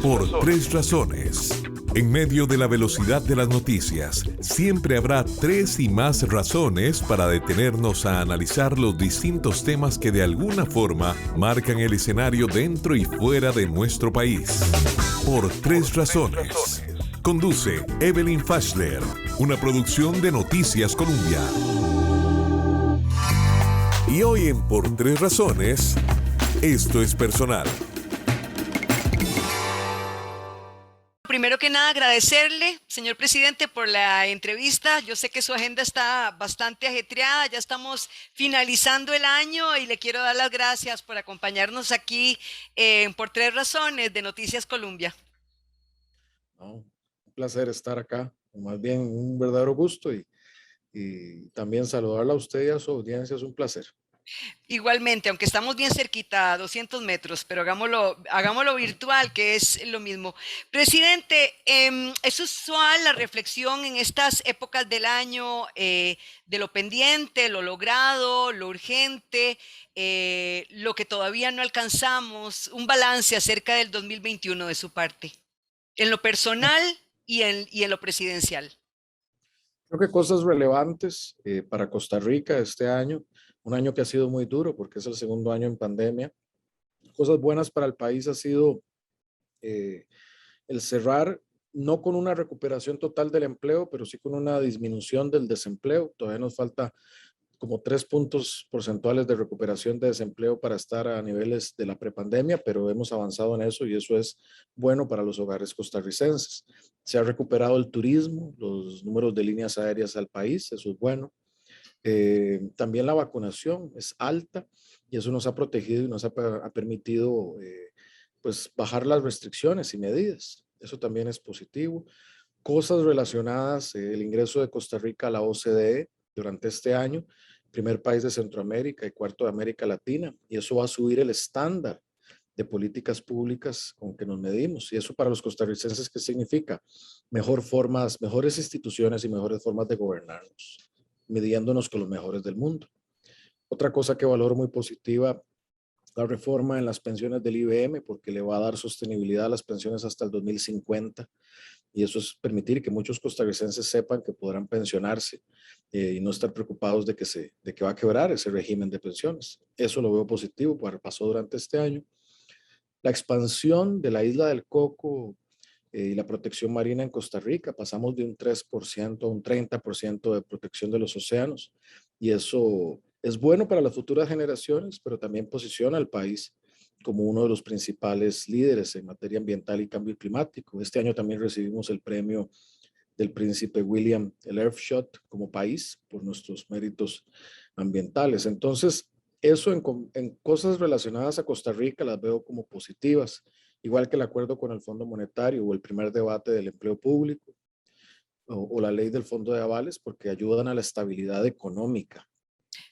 Por tres razones. En medio de la velocidad de las noticias, siempre habrá tres y más razones para detenernos a analizar los distintos temas que de alguna forma marcan el escenario dentro y fuera de nuestro país. Por tres razones. Conduce Evelyn Fashler, una producción de Noticias Colombia. Y hoy en Por tres razones, esto es personal. Primero que nada, agradecerle, señor presidente, por la entrevista. Yo sé que su agenda está bastante ajetreada, ya estamos finalizando el año y le quiero dar las gracias por acompañarnos aquí por tres razones de Noticias Colombia. No, un placer estar acá, más bien un verdadero gusto y también saludarla a usted y a su audiencia es un placer. Igualmente, aunque estamos bien cerquita, a 200 metros, pero hagámoslo virtual, que es lo mismo. Presidente, es usual la reflexión en estas épocas del año de lo pendiente, lo logrado, lo urgente, lo que todavía no alcanzamos, un balance acerca del 2021 de su parte, en lo personal y en lo presidencial. Creo que cosas relevantes para Costa Rica este año, un año que ha sido muy duro porque es el segundo año en pandemia. Cosas buenas para el país ha sido el cerrar, no con una recuperación total del empleo, pero sí con una disminución del desempleo. Todavía nos falta como 3 puntos porcentuales de recuperación de desempleo para estar a niveles de la prepandemia, pero hemos avanzado en eso y eso es bueno para los hogares costarricenses. Se ha recuperado el turismo, los números de líneas aéreas al país, eso es bueno. También la vacunación es alta y eso nos ha protegido y nos ha permitido pues bajar las restricciones y medidas. Eso también es positivo. Cosas relacionadas, el ingreso de Costa Rica a la OCDE durante este año, primer país de Centroamérica y cuarto de América Latina, y eso va a subir el estándar de políticas públicas con que nos medimos. Y eso para los costarricenses, ¿qué significa? Mejores instituciones y mejores formas de gobernarnos, midiéndonos con los mejores del mundo. Otra cosa que valoro muy positiva, la reforma en las pensiones del IBM, porque le va a dar sostenibilidad a las pensiones hasta el 2050 y eso es permitir que muchos costarricenses sepan que podrán pensionarse y no estar preocupados de que va a quebrar ese régimen de pensiones. Eso lo veo positivo, pasó durante este año. La expansión de la isla del Coco y la protección marina en Costa Rica, pasamos de un 3% a un 30% de protección de los océanos y eso es bueno para las futuras generaciones, pero también posiciona al país como uno de los principales líderes en materia ambiental y cambio climático. Este año también recibimos el premio del príncipe William, el Earthshot, como país por nuestros méritos ambientales. Entonces, eso en cosas relacionadas a Costa Rica las veo como positivas, igual que el acuerdo con el Fondo Monetario o el primer debate del empleo público o la ley del Fondo de Avales, porque ayudan a la estabilidad económica.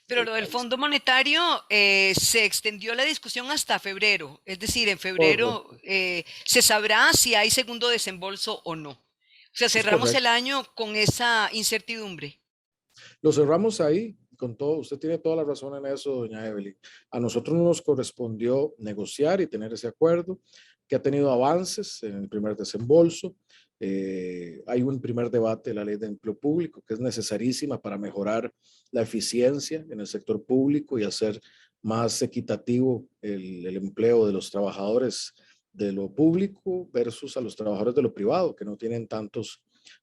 Pero lo del Fondo Monetario se extendió la discusión hasta febrero, es decir, en febrero Correcto. se sabrá si hay segundo desembolso o no. O sea, Es cerramos el correcto. año con esa incertidumbre. Lo cerramos ahí, con todo. Usted tiene toda la razón en eso, doña Evelyn. A nosotros nos correspondió negociar y tener ese acuerdo, que ha tenido avances en el primer desembolso. Hay un primer debate de la ley de empleo público, que es necesarísima para mejorar la eficiencia en el sector público y hacer más equitativo el empleo de los trabajadores de lo público versus a los trabajadores de lo privado, que no tienen tantos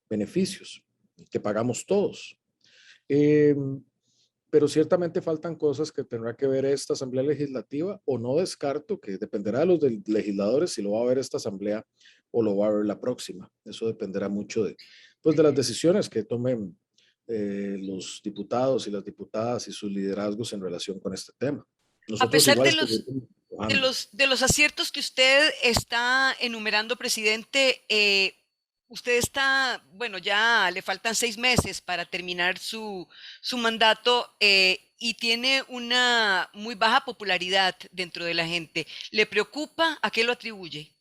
beneficios que pagamos todos. Eh, pero ciertamente faltan cosas que tendrá que ver esta Asamblea Legislativa o no descarto que dependerá de los legisladores si lo va a ver esta Asamblea o lo va a ver la próxima. Eso dependerá mucho pues de las decisiones que tomen los diputados y las diputadas y sus liderazgos en relación con este tema. A Nosotros pesar igual de los, seguiremos de trabajando. los, de los aciertos que usted está enumerando, presidente, usted está, bueno, ya le faltan 6 meses para terminar su mandato y tiene una muy baja popularidad dentro de la gente. ¿Le preocupa? ¿A qué lo atribuye?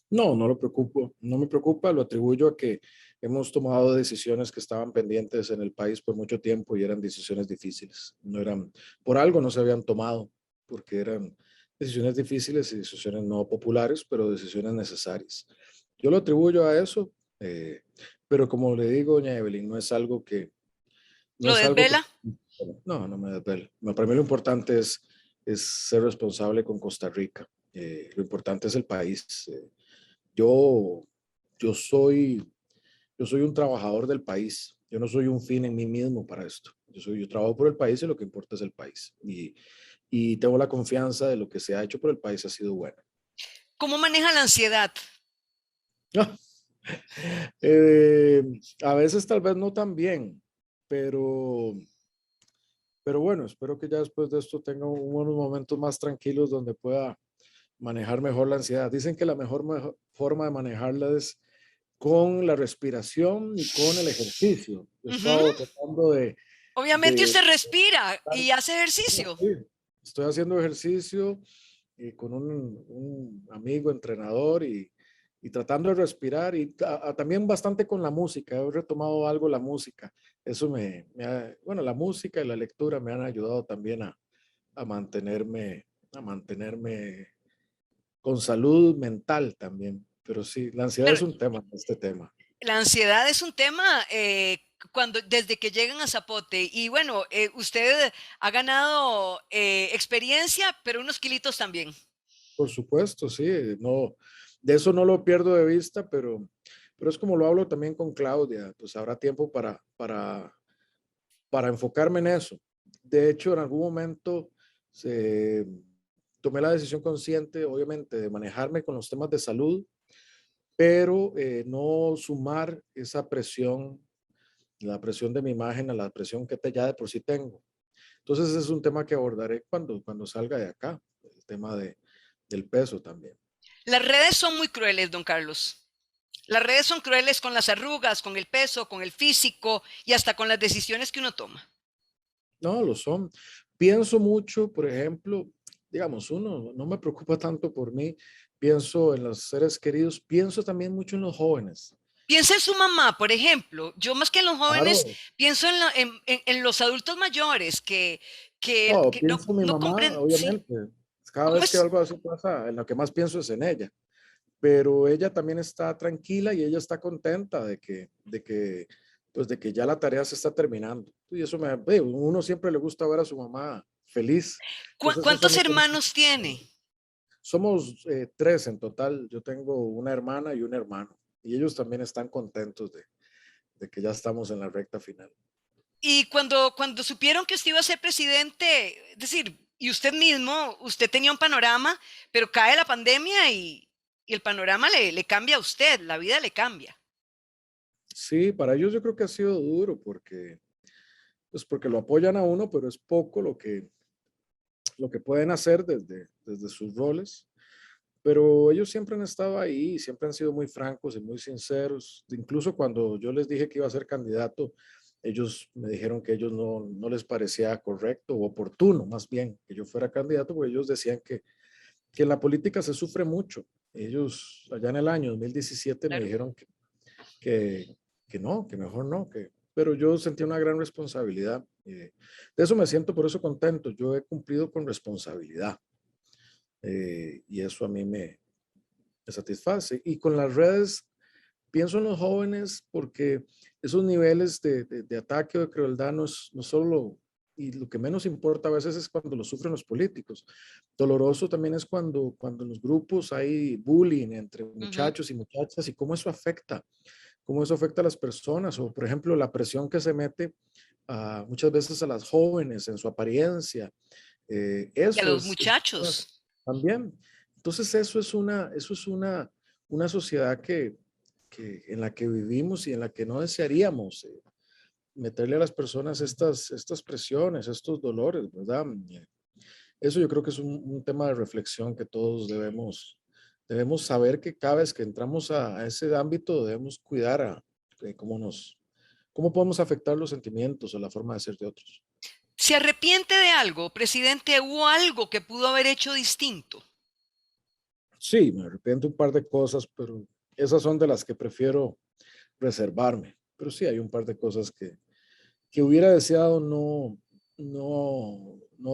No, no lo preocupo, no me preocupa, lo atribuyo a que hemos tomado decisiones que estaban pendientes en el país por mucho tiempo y eran decisiones difíciles. No eran, por algo no se habían tomado, porque eran decisiones difíciles y decisiones no populares, pero decisiones necesarias. Yo lo atribuyo a eso, eh, pero como le digo, doña Evelyn, no es algo que, no ¿Lo es algo que, desvela? no, no me desvelo. Para mí lo importante es ser responsable con Costa Rica. Lo importante es el país. Yo, yo soy, yo soy un trabajador del país. Yo no soy un fin en mí mismo para esto. Yo trabajo por el país y lo que importa es el país. Y tengo la confianza de lo que se ha hecho por el país ha sido bueno. ¿Cómo maneja la ansiedad? Eh, a veces tal vez no tan bien, pero, pero bueno, espero que ya después de esto tenga unos momentos más tranquilos donde pueda manejar mejor la ansiedad. Dicen que la mejor forma de manejarla es con la respiración y con el ejercicio. He Ujú. estado tratando Obviamente de usted respira y hace ejercicio. sí, estoy haciendo ejercicio con un amigo entrenador y tratando de respirar y también bastante con la música. He retomado algo la música. Eso bueno, la música y la lectura me han ayudado también a mantenerme con salud mental también. Pero sí, la ansiedad Claro, es un tema, este tema. la ansiedad es un tema desde que llegan a Zapote. Y bueno, usted ha ganado experiencia, pero unos kilitos también. Por supuesto, sí, no, de eso no lo pierdo de vista, pero es como lo hablo también con Claudia, pues habrá tiempo para enfocarme en eso. De hecho, en algún momento se, tomé la decisión consciente, obviamente, de manejarme con los temas de salud, pero no sumar esa presión, la presión de mi imagen a la presión que ya de por sí tengo. Entonces, ese es un tema que abordaré cuando salga de acá, el tema del peso también. Las redes son muy crueles, don Carlos. Las redes son crueles con las arrugas, con el peso, con el físico y hasta con las decisiones que uno toma. No, lo son. Pienso mucho, por ejemplo, digamos, uno no me preocupa tanto por mí, pienso en los seres queridos, pienso también mucho en los jóvenes. Piensa en su mamá, por ejemplo. Yo más que en los jóvenes, Claro, pienso en los adultos mayores no, que pienso en mi no mamá, comprenden. Sí, obviamente. Cada ¿cómo vez que es? algo así pasa, en lo que más pienso es en ella, pero ella también está tranquila y ella está contenta pues de que ya la tarea se está terminando. Y eso uno siempre le gusta ver a su mamá feliz. Entonces eso a ¿Cuántos mí hermanos tiene? somos tres en total. Yo tengo una hermana y un hermano. Y ellos también están contentos de que ya estamos en la recta final. Y cuando supieron que usted iba a ser presidente, es decir, y usted mismo, usted tenía un panorama, pero cae la pandemia y el panorama le cambia a usted, la vida le cambia. Sí, para ellos yo creo que ha sido duro pues porque lo apoyan a uno, pero es poco lo que pueden hacer desde sus roles. Pero ellos siempre han estado ahí, siempre han sido muy francos y muy sinceros. Incluso cuando yo les dije que iba a ser candidato, ellos me dijeron que ellos no les parecía correcto o oportuno, más bien, que yo fuera candidato, porque ellos decían que en la política se sufre mucho. Ellos allá en el año 2017 me Claro. dijeron que, que no, que mejor no, pero yo sentí una gran responsabilidad. De eso me siento por eso contento. Yo he cumplido con responsabilidad y eso a mí me satisface. Y con las redes, pienso en los jóvenes porque esos niveles de ataque o de crueldad no solo, y lo que menos importa a veces es cuando lo sufren los políticos. Doloroso también es cuando en los grupos hay bullying entre Ujú. muchachos y muchachas y cómo eso afecta a las personas, o por ejemplo la presión que se mete muchas veces a las jóvenes en su apariencia. Y a Eso los es muchachos. también. Entonces eso es una sociedad en la que vivimos y en la que no desearíamos meterle a las personas estas presiones, estos dolores, ¿verdad? Eso yo creo que es un tema de reflexión que todos debemos saber que cada vez que entramos a ese ámbito debemos cuidar cómo podemos afectar los sentimientos o la forma de ser de otros. ¿Se arrepiente de algo, presidente? ¿Hubo algo que pudo haber hecho distinto? Sí, me arrepiento un par de cosas, pero esas son de las que prefiero reservarme. Pero sí, hay un par de cosas que hubiera deseado no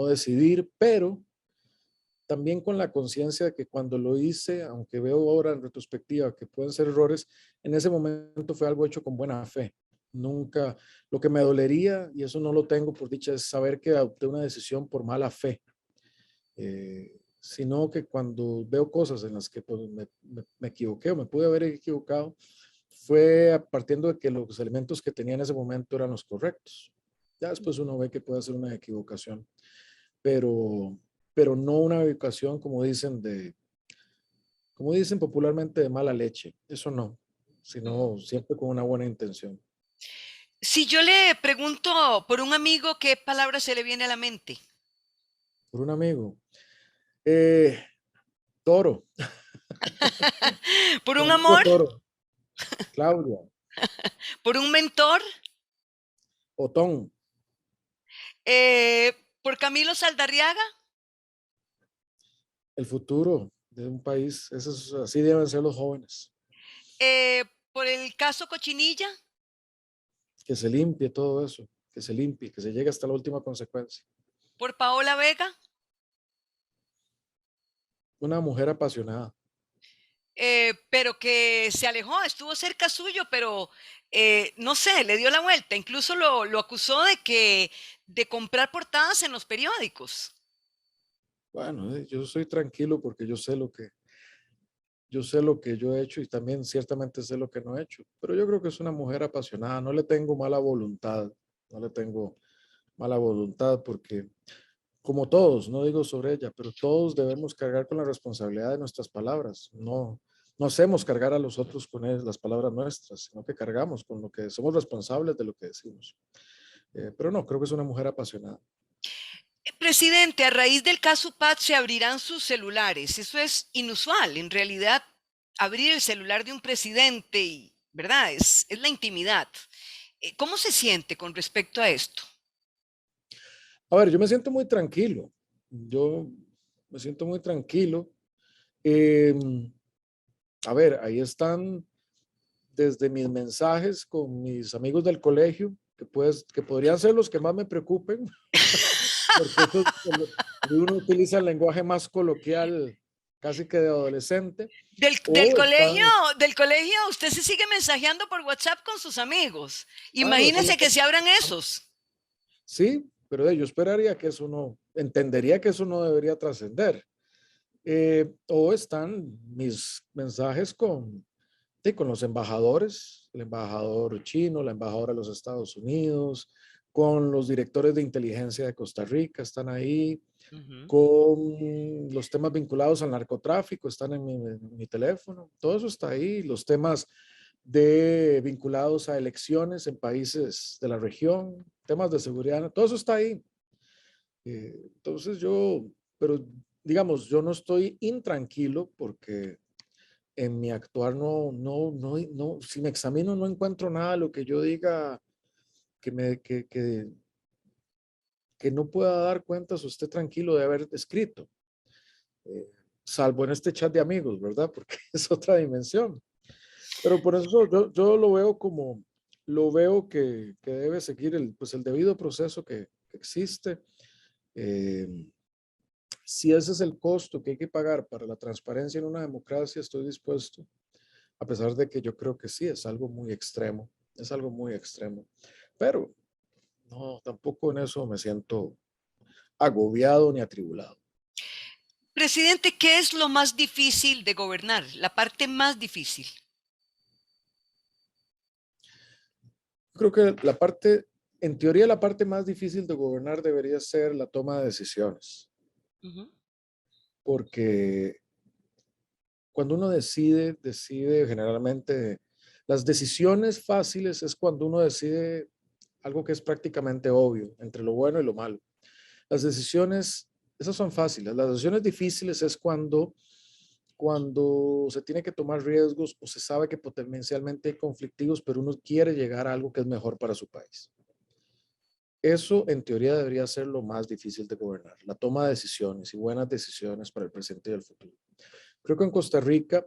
decidir, pero también con la conciencia de que cuando lo hice, aunque veo ahora en retrospectiva que pueden ser errores, en ese momento fue algo hecho con buena fe. Nunca, lo que me dolería, y eso no lo tengo por dicha, es saber que adopté una decisión por mala fe. Sino que cuando veo cosas en las que pues, me equivoqué o me pude haber equivocado, fue partiendo de que los elementos que tenía en ese momento eran los correctos. Ya después uno ve que puede hacer una equivocación, pero, pero no una equivocación como dicen popularmente, de mala leche. Eso no, sino siempre con una buena intención. Si yo le pregunto por un amigo, ¿qué palabra se le viene a la mente? Por un amigo. Eh, Toro. ¿Por Mi un amigo amor? Toro. Claudia. ¿Por un mentor? Otón. Eh, ¿Por Camilo Saldarriaga? El futuro de un país. Así deben ser los jóvenes. ¿Por el caso Cochinilla? Que se limpie todo eso. Que se limpie, que se llegue hasta la última consecuencia. ¿Por Paola Vega? Una mujer apasionada. Pero que se alejó, estuvo cerca suyo, pero no sé, le dio la vuelta. Incluso lo acusó de comprar portadas en los periódicos. Bueno, yo soy tranquilo porque yo sé lo que yo he hecho y también ciertamente sé lo que no he hecho. Pero yo creo que es una mujer apasionada. No le tengo mala voluntad. No le tengo mala voluntad porque, como todos, no digo sobre ella, pero todos debemos cargar con la responsabilidad de nuestras palabras. No hacemos cargar a los otros con las palabras nuestras, sino que cargamos con lo que somos responsables de lo que decimos. Pero no, creo que es una mujer apasionada. Presidente, a raíz del caso Pat se abrirán sus celulares. Eso es inusual. En realidad, abrir el celular de un presidente, ¿verdad? Es la intimidad. ¿Cómo se siente con respecto a esto? A ver, yo me siento muy tranquilo. Yo me siento muy tranquilo. Eh, a ver, ahí están desde mis mensajes con mis amigos del colegio, que podrían ser los que más me preocupen, porque uno utiliza el lenguaje más coloquial, casi que de adolescente, Del, del o colegio, están, del colegio, usted se sigue mensajeando por WhatsApp con sus amigos. bueno, eso es Imagínese lo que, que se abran esos. sí, pero yo esperaría que eso no, entendería que eso no debería trascender. O están mis mensajes con los embajadores, el embajador chino, la embajadora de los Estados Unidos, con los directores de inteligencia de Costa Rica, están ahí, Ujú. con los temas vinculados al narcotráfico, están en mi teléfono, todo eso está ahí, los temas vinculados a elecciones en países de la región, temas de seguridad, todo eso está ahí. Entonces pero digamos, yo no estoy intranquilo porque en mi actuar no, si me examino no encuentro nada de lo que yo diga que no pueda dar cuentas o esté tranquilo de haber escrito, eh, salvo en este chat de amigos, ¿verdad? Porque es otra dimensión. Pero por eso yo lo veo que debe seguir pues el debido proceso que existe. Eh, si ese es el costo que hay que pagar para la transparencia en una democracia, estoy dispuesto, a pesar de que yo creo que sí, es algo muy extremo, es algo muy extremo. Pero no, tampoco en eso me siento agobiado ni atribulado. Presidente, ¿qué es lo más difícil de gobernar? La parte más difícil. Creo que en teoría, la parte más difícil de gobernar debería ser la toma de decisiones, Ujú. porque cuando uno decide generalmente, las decisiones fáciles es cuando uno decide algo que es prácticamente obvio, entre lo bueno y lo malo. Las decisiones, esas son fáciles. Las decisiones difíciles es cuando se tiene que tomar riesgos o se sabe que potencialmente hay conflictivos, pero uno quiere llegar a algo que es mejor para su país. Eso en teoría debería ser lo más difícil de gobernar, la toma de decisiones y buenas decisiones para el presente y el futuro. Creo que en Costa Rica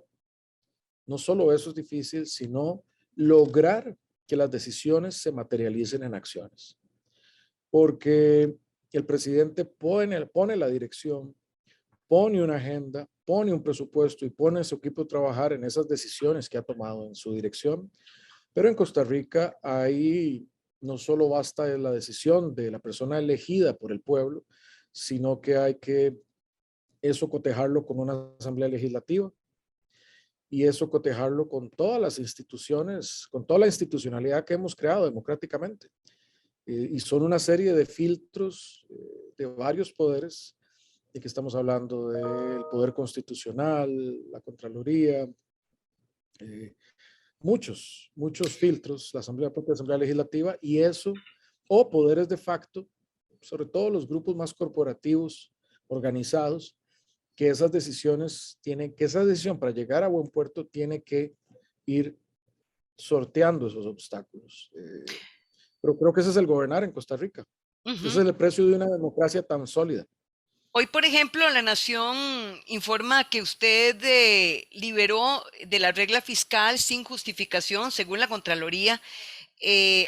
no solo eso es difícil, sino lograr que las decisiones se materialicen en acciones. Porque el presidente pone la dirección, pone una agenda, pone un presupuesto y pone a su equipo a trabajar en esas decisiones que ha tomado en su dirección. Pero en Costa Rica ahí no solo basta la decisión de la persona elegida por el pueblo, sino que hay que eso cotejarlo con una asamblea legislativa y eso cotejarlo con todas las instituciones, con toda la institucionalidad que hemos creado democráticamente. Y son una serie de filtros de varios poderes, de que estamos hablando del poder constitucional, la Contraloría, muchos filtros, la propia Asamblea Legislativa, y eso, o poderes de facto, sobre todo los grupos más corporativos, organizados, que esa decisión para llegar a buen puerto tiene que ir sorteando esos obstáculos. Pero creo que ese es el gobernar en Costa Rica. Ese es el precio de una democracia tan sólida. Hoy, por ejemplo, La Nación informa que usted liberó de la regla fiscal sin justificación, según la Contraloría,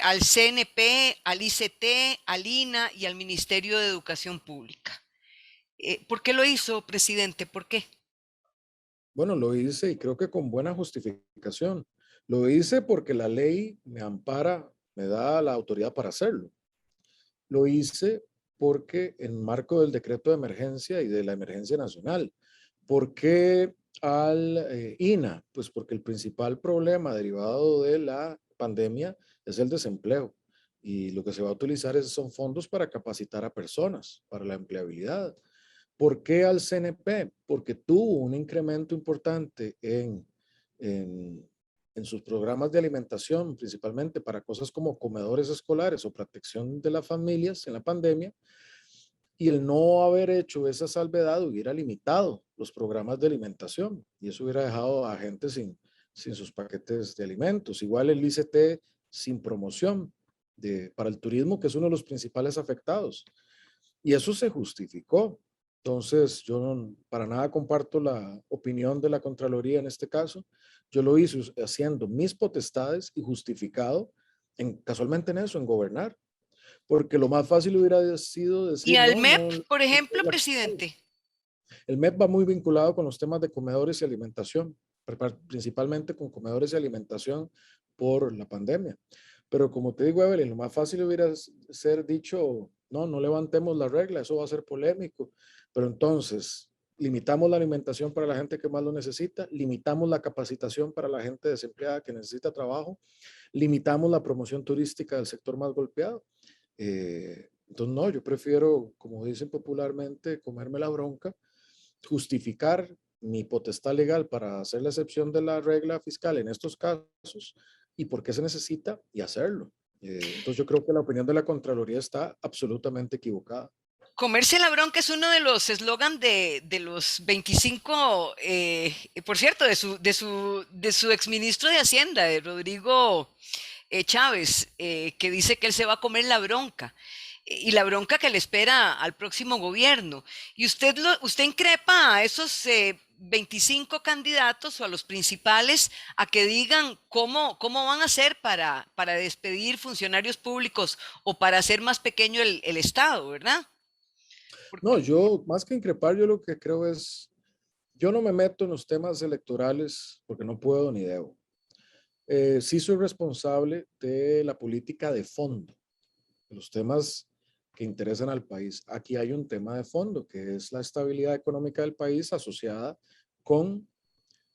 al CNP, al ICT, al INA y al Ministerio de Educación Pública. ¿Por qué lo hizo, presidente? ¿Por qué? Bueno, lo hice y creo que con buena justificación. Lo hice porque la ley me ampara, me da la autoridad para hacerlo. Lo hice porque en marco del decreto de emergencia y de la emergencia nacional. ¿Por qué al INA? Pues porque el principal problema derivado de la pandemia es el desempleo. Y lo que se va a utilizar son fondos para capacitar a personas, para la empleabilidad. ¿Por qué al CNP? Porque tuvo un incremento importante en sus programas de alimentación, principalmente para cosas como comedores escolares o protección de las familias en la pandemia, y el no haber hecho esa salvedad hubiera limitado los programas de alimentación y eso hubiera dejado a gente sin sus paquetes de alimentos. Igual el ICT sin promoción para el turismo, que es uno de los principales afectados. Y eso se justificó. Entonces, yo para nada comparto la opinión de la Contraloría en este caso. Yo lo hice haciendo mis potestades y justificado casualmente en eso, en gobernar. Porque lo más fácil hubiera sido decir... ¿Y al MEP, por ejemplo, presidente? El MEP va muy vinculado con los temas de comedores y alimentación, principalmente con comedores y alimentación por la pandemia. Pero como te digo, Evelyn, lo más fácil hubiera ser dicho, no levantemos la regla, eso va a ser polémico. Pero entonces, limitamos la alimentación para la gente que más lo necesita, limitamos la capacitación para la gente desempleada que necesita trabajo, limitamos la promoción turística del sector más golpeado. Entonces, no, yo prefiero, como dicen popularmente, comerme la bronca, justificar mi potestad legal para hacer la excepción de la regla fiscal en estos casos y por qué se necesita y hacerlo. Entonces, yo creo que la opinión de la Contraloría está absolutamente equivocada. Comerse la bronca es uno de los eslogan de los 25, por cierto, de su exministro de Hacienda, de Rodrigo Chávez, que dice que él se va a comer la bronca y la bronca que le espera al próximo gobierno. Y usted increpa a esos 25 candidatos o a los principales a que digan cómo van a hacer para despedir funcionarios públicos o para hacer más pequeño el Estado, ¿verdad? No, yo más que increpar, yo lo que creo es, yo no me meto en los temas electorales porque no puedo ni debo. Sí soy responsable de la política de fondo, de los temas que interesan al país. Aquí hay un tema de fondo, que es la estabilidad económica del país asociada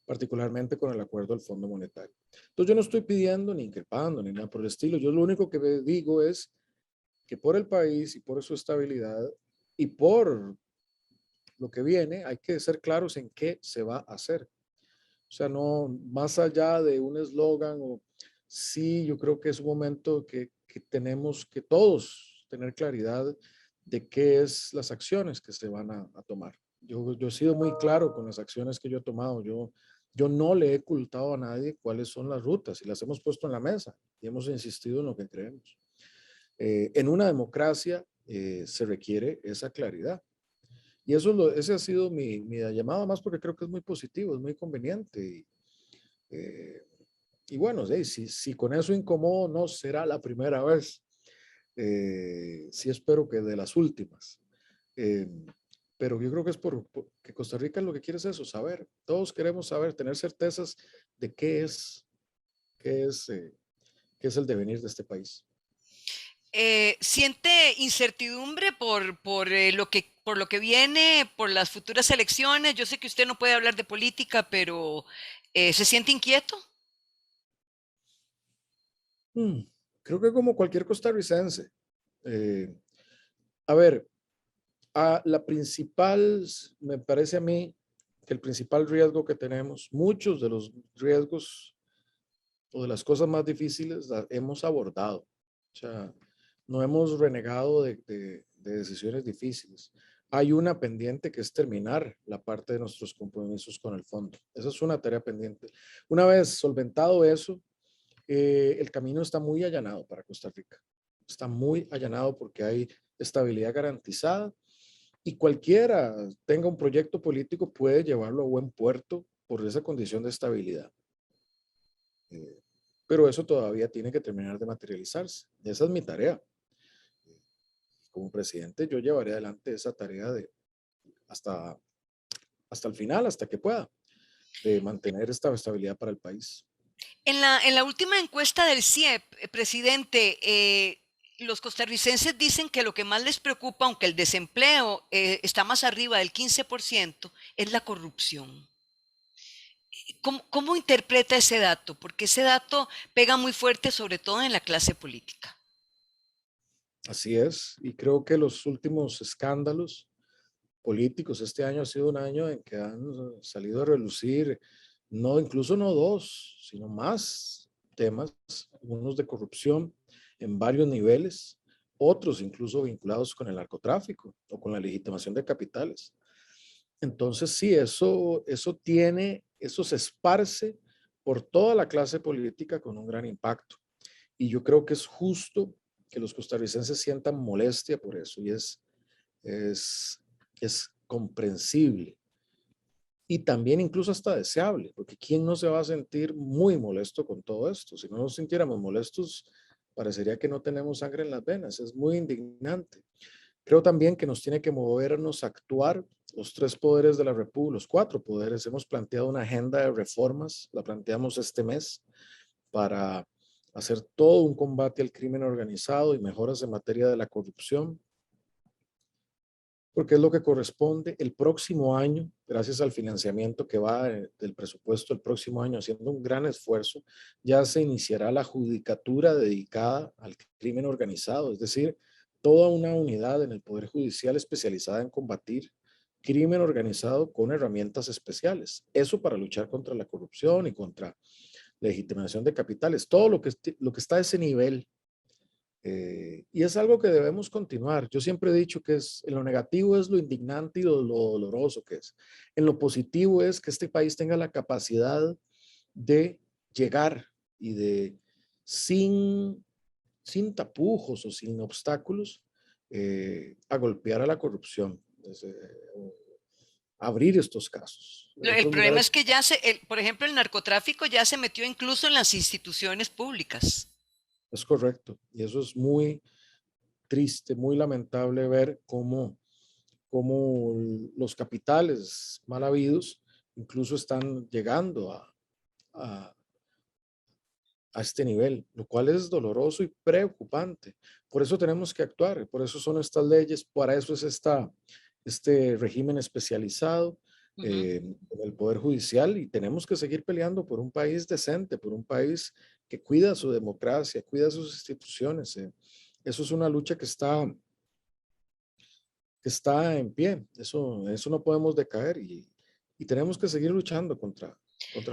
particularmente con el acuerdo del Fondo Monetario. Entonces yo no estoy pidiendo ni increpando ni nada por el estilo. Yo lo único que digo es que por el país y por su estabilidad y por lo que viene, hay que ser claros en qué se va a hacer. O sea, no más allá de un eslogan sí, yo creo que es un momento que tenemos que todos tener claridad de qué es las acciones que se van a tomar. Yo he sido muy claro con las acciones que yo he tomado. Yo no le he ocultado a nadie cuáles son las rutas y las hemos puesto en la mesa y hemos insistido en lo que creemos. En una democracia se requiere esa claridad. Y ese ha sido mi llamada más porque creo que es muy positivo, es muy conveniente. Y bueno, si con eso incomodo, no será la primera vez. Sí espero que de las últimas. pero yo creo que es que Costa Rica lo que quiere es eso, saber. Todos queremos saber, tener certezas de qué es, eh, qué es el devenir de este país. ¿Siente incertidumbre por lo que viene, por las futuras elecciones? Yo sé que usted no puede hablar de política, pero ¿se siente inquieto? Mm, Creo que como cualquier costarricense. Eh, a ver, la principal, me parece a mí que el principal riesgo que tenemos, muchos de los riesgos o de las cosas más difíciles las hemos abordado. O sea, no hemos renegado de decisiones difíciles. Hay una pendiente que es terminar la parte de nuestros compromisos con el fondo. Esa es una tarea pendiente. Una vez solventado eso, el camino está muy allanado para Costa Rica. Está muy allanado porque hay estabilidad garantizada y cualquiera tenga un proyecto político puede llevarlo a buen puerto por esa condición de estabilidad. Eh, pero eso todavía tiene que terminar de materializarse. Esa es mi tarea. Como presidente, yo llevaré adelante esa tarea hasta, hasta el final, hasta que pueda, de mantener esta estabilidad para el país. En la última encuesta del CIEP, presidente, los costarricenses dicen que lo que más les preocupa, aunque el desempleo está más arriba del 15%, es la corrupción. ¿Cómo interpreta ese dato? Porque ese dato pega muy fuerte, sobre todo en la clase política. Así es, y creo que los últimos escándalos políticos este año ha sido un año en que han salido a relucir, no, incluso no dos, sino más temas, unos de corrupción en varios niveles, otros incluso vinculados con el narcotráfico o con la legitimación de capitales. Entonces, sí, eso se esparce por toda la clase política con un gran impacto. Y yo creo que es justo que los costarricenses sientan molestia por eso y es, es comprensible y también incluso hasta deseable, porque ¿quién no se va a sentir muy molesto con todo esto? Si no nos sintiéramos molestos, parecería que no tenemos sangre en las venas, es muy indignante. Creo también que nos tiene que movernos a actuar los tres poderes de la República, los cuatro poderes. Hemos planteado una agenda de reformas, la planteamos este mes para hacer todo un combate al crimen organizado y mejoras en materia de la corrupción, porque es lo que corresponde el próximo año, gracias al financiamiento que va del presupuesto el próximo año, haciendo un gran esfuerzo, ya se iniciará la judicatura dedicada al crimen organizado, es decir, toda una unidad en el Poder Judicial especializada en combatir crimen organizado con herramientas especiales. Eso para luchar contra la corrupción y contra legitimación de capitales, todo lo que está a ese nivel. Y es algo que debemos continuar. Yo siempre he dicho que en lo negativo es lo indignante y lo doloroso que es. En lo positivo es que este país tenga la capacidad de llegar y sin, sin tapujos o sin obstáculos, a golpear a la corrupción, abrir estos casos. En El otros problema lugares es que ya por ejemplo, el narcotráfico ya se metió incluso en las instituciones públicas. es correcto y eso es muy triste, muy lamentable ver cómo los capitales mal habidos incluso están llegando a, a este nivel, lo cual es doloroso y preocupante. Por eso tenemos que actuar, por eso son estas leyes, para eso es este régimen especializado Uh -huh. en el Poder Judicial y tenemos que seguir peleando por un país decente, por un país que cuida su democracia, cuida sus instituciones. Eso es una lucha que está en pie, eso no podemos decaer y tenemos que seguir luchando contra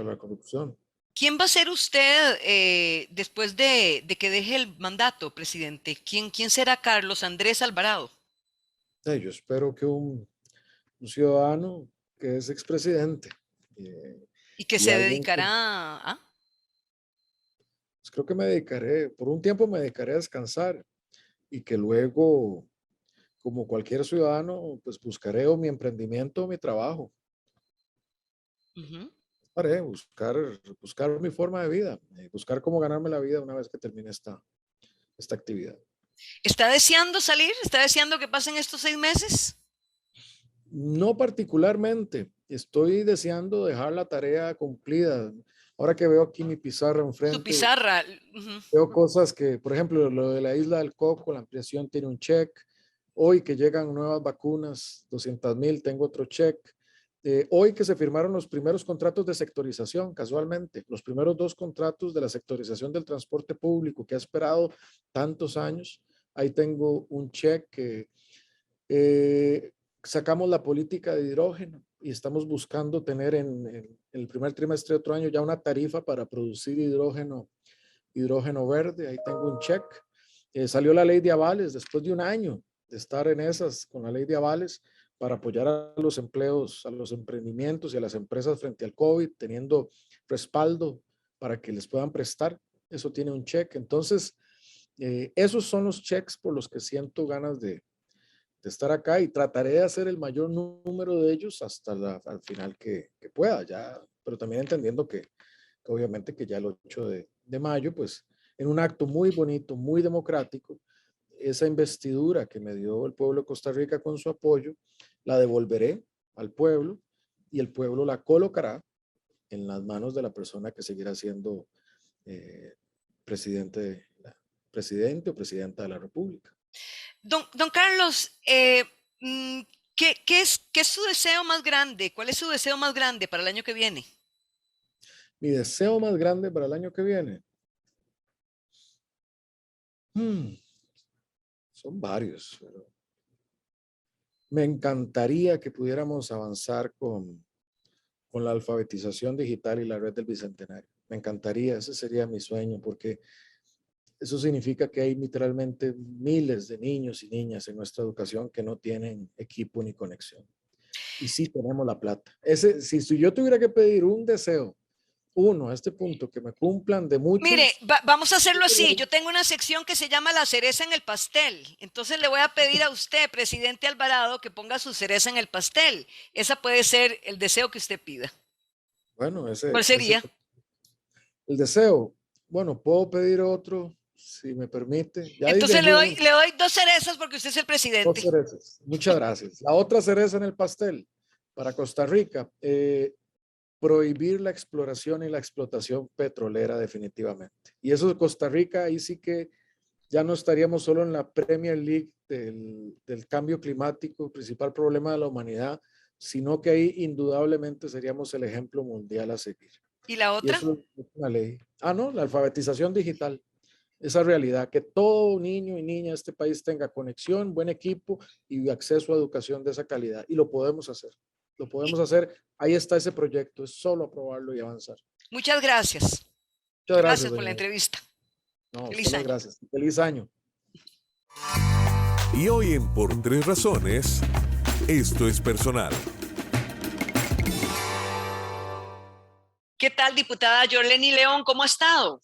la corrupción. ¿Quién va a ser usted después de que deje el mandato, presidente? ¿Quién será Carlos Andrés Alvarado? Yo espero que un ciudadano que es expresidente Y que y se alguien que dedicará a... pues creo que me dedicaré, por un tiempo me dedicaré a descansar y que luego, como cualquier ciudadano, pues buscaré o mi emprendimiento o mi trabajo. Uh -huh. Haré buscar mi forma de vida, buscar cómo ganarme la vida una vez que termine esta actividad. ¿Está deseando salir? ¿Está deseando que pasen estos 6 meses? No particularmente. Estoy deseando dejar la tarea cumplida. Ahora que veo aquí mi pizarra Su enfrente, pizarra. Ujú. veo cosas que, por ejemplo, lo de la isla del Coco, la ampliación tiene un check. Hoy que llegan nuevas vacunas, 200,000, tengo otro check. Hoy que se firmaron los primeros contratos de sectorización, casualmente, los primeros 2 contratos de la sectorización del transporte público que ha esperado tantos años. Ahí tengo un check que sacamos la política de hidrógeno y estamos buscando tener en el primer trimestre de otro año ya una tarifa para producir hidrógeno verde. Ahí tengo un check. Salió la ley de avales después de un año de estar en esas con la ley de avales para apoyar a los empleos, a los emprendimientos y a las empresas frente al COVID, teniendo respaldo para que les puedan prestar. Eso tiene un check. Entonces, esos son los checks por los que siento ganas de estar acá, y trataré de hacer el mayor número de ellos hasta al final que pueda, ya, pero también entendiendo que obviamente que ya el 8 de mayo, pues en un acto muy bonito, muy democrático, esa investidura que me dio el pueblo de Costa Rica con su apoyo, la devolveré al pueblo y el pueblo la colocará en las manos de la persona que seguirá siendo eh, presidente, presidente o presidenta de la República. Don Carlos, ¿qué es su deseo más grande? ¿Cuál es su deseo más grande para el año que viene? Mi deseo más grande para el año que viene. Son varios, pero me encantaría que pudiéramos avanzar con la alfabetización digital y la red del Bicentenario. Me encantaría, ese sería mi sueño, porque eso significa que hay literalmente miles de niños y niñas en nuestra educación que no tienen equipo ni conexión. Y sí tenemos la plata. Si yo tuviera que pedir un deseo, uno, a este punto, que me cumplan de Mire, muchos. vamos a hacerlo así. Yo tengo una sección que se llama la cereza en el pastel. Entonces le voy a pedir a usted, presidente Alvarado, que ponga su cereza en el pastel. Esa puede ser el deseo que usted pida. Bueno, ¿Cuál sería? el deseo. Bueno, puedo pedir otro, si me permite. Ya de Entonces le allí doy, vamos. le doy 2 cerezas porque usted es el Dos presidente. cerezas. Muchas gracias. La otra cereza en el pastel para Costa Rica, prohibir la exploración y la explotación petrolera definitivamente. Y eso de Costa Rica, ahí sí que ya no estaríamos solo en la Premier League del cambio climático, principal problema de la humanidad, sino que ahí indudablemente seríamos el ejemplo mundial a seguir. ¿Y la Y otra? eso es una ley. No, la alfabetización digital. Esa realidad, que todo niño y niña de este país tenga conexión, buen equipo y acceso a educación de esa calidad. Y lo podemos hacer. Lo podemos hacer. Ahí está ese proyecto. Es solo aprobarlo y avanzar. Muchas gracias. Muchas gracias, Gracias por la doña. entrevista. No, a usted Feliz las año. gracias. Feliz año. Y hoy en Por Tres Razones, esto es personal. ¿Qué tal, diputada Yorleni León? ¿Cómo ha estado?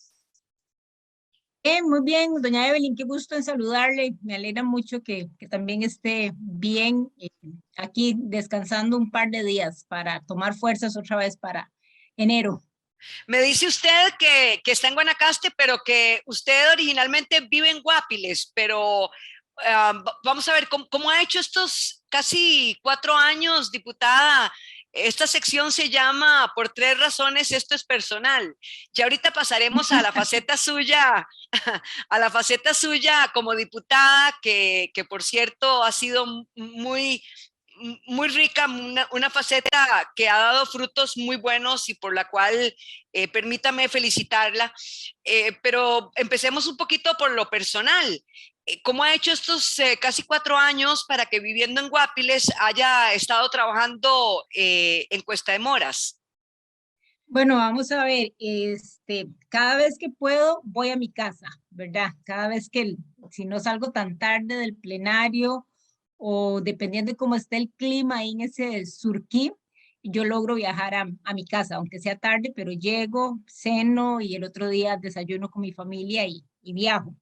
Muy bien, doña Evelyn, qué gusto en saludarle. Me alegra mucho que también esté bien aquí descansando un par de días para tomar fuerzas otra vez para enero. Me dice usted que está en Guanacaste, pero que usted originalmente vive en Guapiles, pero vamos a ver cómo ha hecho estos casi 4 años, diputada. Esta sección se llama Por Tres Razones, esto es personal. Ya ahorita pasaremos a la faceta suya, a la faceta suya como diputada, que por cierto ha sido muy rica, una faceta que ha dado frutos muy buenos y por la cual permítame felicitarla. Pero empecemos un poquito por lo personal. ¿Cómo ha hecho estos casi 4 años para que viviendo en Guapiles haya estado trabajando en Cuesta de Moras? Bueno, vamos a ver, cada vez que puedo voy a mi casa, ¿verdad? Cada vez si no salgo tan tarde del plenario o dependiendo de cómo esté el clima ahí en ese Surquí, yo logro viajar a mi casa, aunque sea tarde, pero llego, ceno y el otro día desayuno con mi familia y viajo.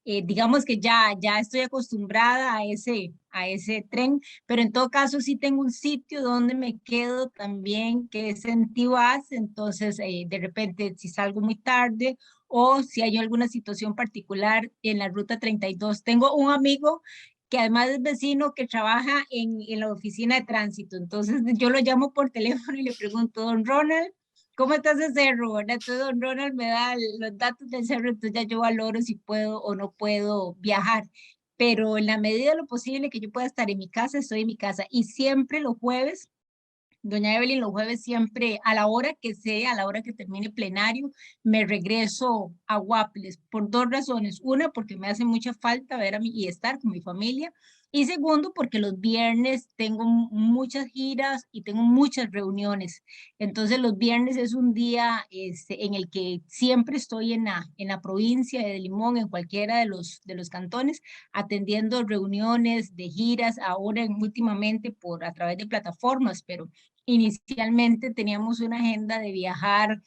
Digamos que ya estoy acostumbrada a ese tren, pero en todo caso sí tengo un sitio donde me quedo también, que es en Tibás. Entonces de repente si salgo muy tarde o si hay alguna situación particular en la ruta 32, tengo un amigo que además es vecino que trabaja en la oficina de tránsito. Entonces yo lo llamo por teléfono y le pregunto, don Ronald, ¿cómo está ese cerro? ¿Verdad? Entonces don Ronald me da los datos del cerro, entonces ya yo valoro si puedo o no puedo viajar. Pero en la medida de lo posible que yo pueda estar en mi casa, estoy en mi casa. Y siempre los jueves, doña Evelyn, los jueves siempre a la hora que sea, a la hora que termine plenario, me regreso a Guapiles por dos razones. Una, porque me hace mucha falta ver a mí y estar con mi familia. Y segundo, porque los viernes tengo muchas giras y tengo muchas reuniones. Entonces los viernes es un día en el que siempre estoy en la provincia de Limón, en cualquiera de los cantones, atendiendo reuniones de giras, ahora últimamente a través de plataformas, pero inicialmente teníamos una agenda de viajar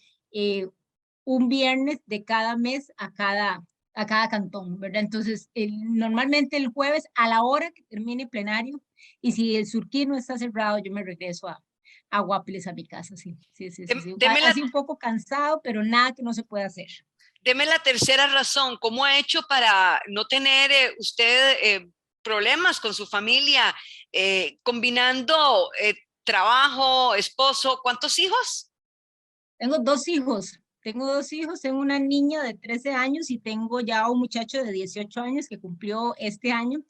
un viernes de cada mes a cada cantón, ¿verdad? Entonces, normalmente el jueves a la hora que termine plenario, y si el Surquí no está cerrado, yo me regreso a Guapiles, a mi casa, sí. Deme la, Así un poco cansado, pero nada que no se pueda hacer. deme la tercera razón. ¿Cómo ha hecho para no tener usted problemas con su familia, combinando trabajo, esposo? ¿Cuántos hijos? Tengo dos hijos. Tengo una niña de 13 años y tengo ya un muchacho de 18 años que cumplió este año.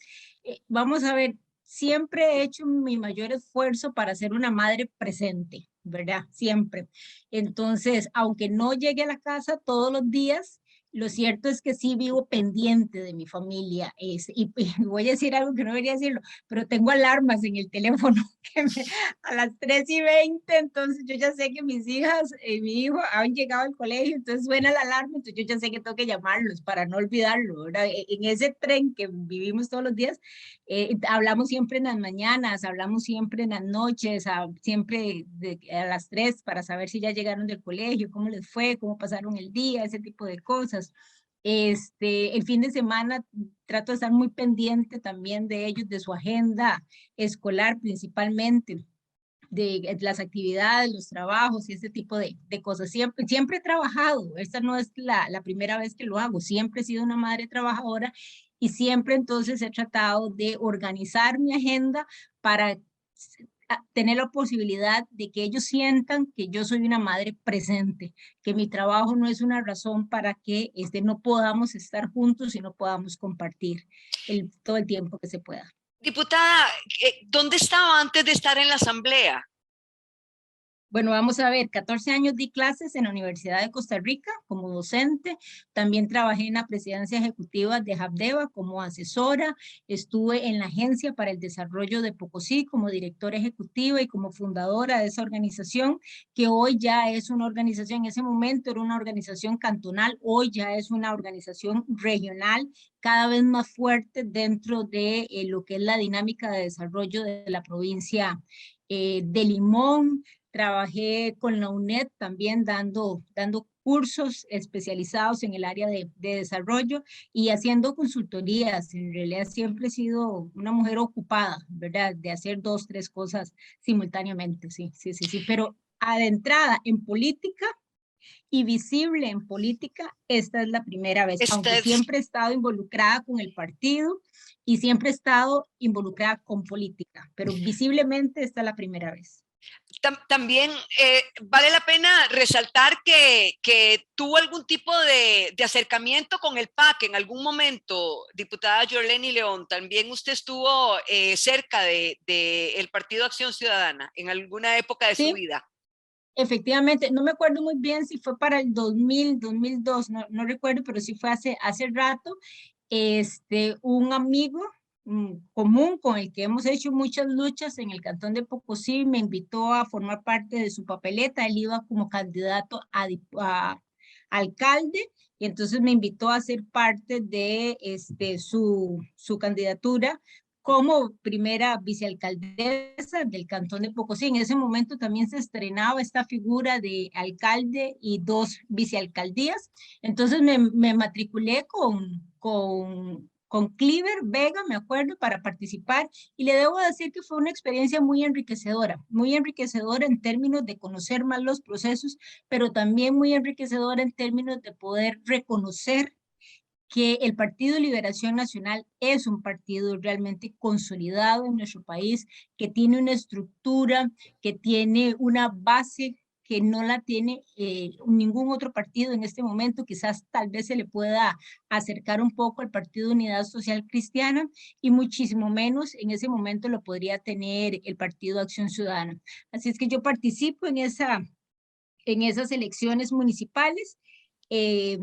Vamos a ver, siempre he hecho mi mayor esfuerzo para ser una madre presente, ¿verdad? Siempre. Entonces, aunque no llegue a la casa todos los días, lo cierto es que sí vivo pendiente de mi familia. Y voy a decir algo que no debería decirlo, pero tengo alarmas en el teléfono a las 3:20, entonces yo ya sé que mis hijas y mi hijo han llegado al colegio, entonces suena la alarma, entonces yo ya sé que tengo que llamarlos para no olvidarlo, ¿verdad? En ese tren que vivimos todos los días, hablamos siempre en las mañanas, hablamos siempre en las noches, siempre a las 3 para saber si ya llegaron del colegio, cómo les fue, cómo pasaron el día, ese tipo de cosas. El fin de semana trato de estar muy pendiente también de ellos, de su agenda escolar principalmente, de las actividades, los trabajos y ese tipo de cosas. Siempre he trabajado, esta no es la primera vez que lo hago, siempre he sido una madre trabajadora y siempre entonces he tratado de organizar mi agenda para tener la posibilidad de que ellos sientan que yo soy una madre presente, que mi trabajo no es una razón para que no podamos estar juntos y no podamos compartir todo el tiempo que se pueda. Diputada, ¿dónde estaba antes de estar en la asamblea? Bueno, vamos a ver, 14 años di clases en la Universidad de Costa Rica como docente, también trabajé en la presidencia ejecutiva de Habdeba como asesora, estuve en la Agencia para el Desarrollo de Pocosí como directora ejecutiva y como fundadora de esa organización, que hoy ya es una organización, en ese momento era una organización cantonal, hoy ya es una organización regional, cada vez más fuerte dentro de lo que es la dinámica de desarrollo de la provincia de Limón. Trabajé con la UNED también dando cursos especializados en el área de desarrollo y haciendo consultorías. En realidad siempre he sido una mujer ocupada, ¿verdad? De hacer 2, 3 cosas simultáneamente, sí. Pero adentrada en política y visible en política, esta es la primera vez, aunque siempre he estado involucrada con el partido y siempre he estado involucrada con política, pero visiblemente esta es la primera vez. También vale la pena resaltar que tuvo algún tipo de acercamiento con el PAC en algún momento, diputada Yorleni León. También usted estuvo cerca del Partido Acción Ciudadana en alguna época de su vida. Efectivamente, no me acuerdo muy bien si fue para el 2000, 2002, no recuerdo, pero sí fue hace rato. Un amigo común con el que hemos hecho muchas luchas en el cantón de Pocosí me invitó a formar parte de su papeleta. Él iba como candidato a alcalde y entonces me invitó a ser parte de su candidatura como primera vicealcaldesa del cantón de Pocosí. En ese momento también se estrenaba esta figura de alcalde y 2 vicealcaldías. Entonces me matriculé con Cliver Vega, me acuerdo, para participar, y le debo decir que fue una experiencia muy enriquecedora en términos de conocer más los procesos, pero también muy enriquecedora en términos de poder reconocer que el Partido Liberación Nacional es un partido realmente consolidado en nuestro país, que tiene una estructura, que tiene una base que no la tiene ningún otro partido en este momento. Quizás tal vez se le pueda acercar un poco al Partido Unidad Social Cristiana, y muchísimo menos en ese momento lo podría tener el Partido Acción Ciudadana. Así es que yo participo en esas elecciones municipales. Eh,